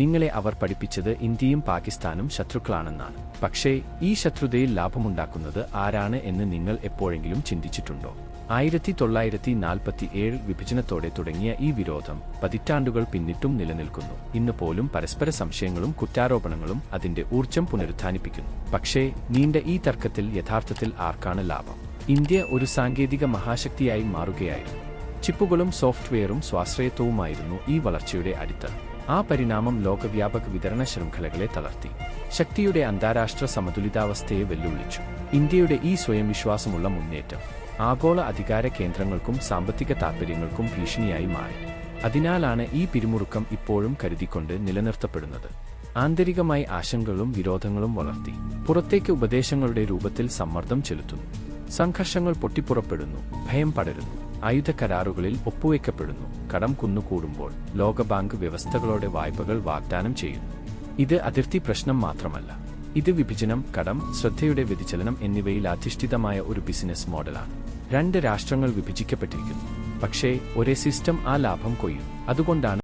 നിങ്ങളെ അവർ പഠിപ്പിച്ചത് ഇന്ത്യയും പാകിസ്ഥാനും ശത്രുക്കളാണെന്നാണ്. പക്ഷേ ഈ ശത്രുതയിൽ ലാഭമുണ്ടാക്കുന്നത് ആരാണ് എന്ന് നിങ്ങൾ എപ്പോഴെങ്കിലും ചിന്തിച്ചിട്ടുണ്ടോ? 1947 വിഭജനത്തോടെ തുടങ്ങിയ ഈ വിരോധം പതിറ്റാണ്ടുകൾ പിന്നിട്ടും നിലനിൽക്കുന്നു. ഇന്ന് പോലും പരസ്പര സംശയങ്ങളും കുറ്റാരോപണങ്ങളും അതിന്റെ ഊർജ്ജം പുനരുത്ഥാനിപ്പിക്കുന്നു. പക്ഷേ നീണ്ട ഈ തർക്കത്തിൽ യഥാർത്ഥത്തിൽ ആർക്കാണ് ലാഭം? ഇന്ത്യ ഒരു സാങ്കേതിക മഹാശക്തിയായി മാറുകയായിരുന്നു. ചിപ്പുകളും സോഫ്റ്റ്വെയറും സ്വാശ്രയത്വവുമായിരുന്നു ഈ വളർച്ചയുടെ അടിത്തറ. ആ പരിണാമം ലോകവ്യാപക വിതരണ ശൃംഖലകളെ തളർത്തി, ശക്തിയുടെ അന്താരാഷ്ട്ര സമതുലിതാവസ്ഥയെ വെല്ലുവിളിച്ചു. ഇന്ത്യയുടെ ഈ സ്വയം വിശ്വാസമുള്ള മുന്നേറ്റം ആഗോള അധികാര കേന്ദ്രങ്ങൾക്കും സാമ്പത്തിക താൽപ്പര്യങ്ങൾക്കും ഭീഷണിയായി മാറി. അതിനാലാണ് ഈ പിരിമുറുക്കം ഇപ്പോഴും കരുതിക്കൊണ്ട് നിലനിർത്തപ്പെടുന്നത്. ആന്തരികമായി ആശങ്കകളും വിരോധങ്ങളും വളർത്തി, പുറത്തേക്ക് ഉപദേശങ്ങളുടെ രൂപത്തിൽ സമ്മർദ്ദം ചെലുത്തുന്നു. സംഘർഷങ്ങൾ പൊട്ടിപ്പുറപ്പെടുന്നു, ഭയം പടരുന്നു, ആയുധ കരാറുകളിൽ ഒപ്പുവയ്ക്കപ്പെടുന്നു. കടം കുന്നുകൂടുമ്പോൾ ലോകബാങ്ക് വ്യവസ്ഥകളോടെ വായ്പകൾ വാഗ്ദാനം ചെയ്യുന്നു. ഇത് അതിർത്തി പ്രശ്നം മാത്രമല്ല, ഇത് വിഭജനം, കടം, ശ്രദ്ധയുടെ വ്യതിചലനം എന്നിവയിൽ അധിഷ്ഠിതമായ ഒരു ബിസിനസ് മോഡലാണ്. രണ്ട് രാഷ്ട്രങ്ങൾ വിഭജിക്കപ്പെട്ടിരിക്കുന്നു, പക്ഷേ ഒരേ സിസ്റ്റം ആ ലാഭം കൊയ്യും. അതുകൊണ്ടാണ്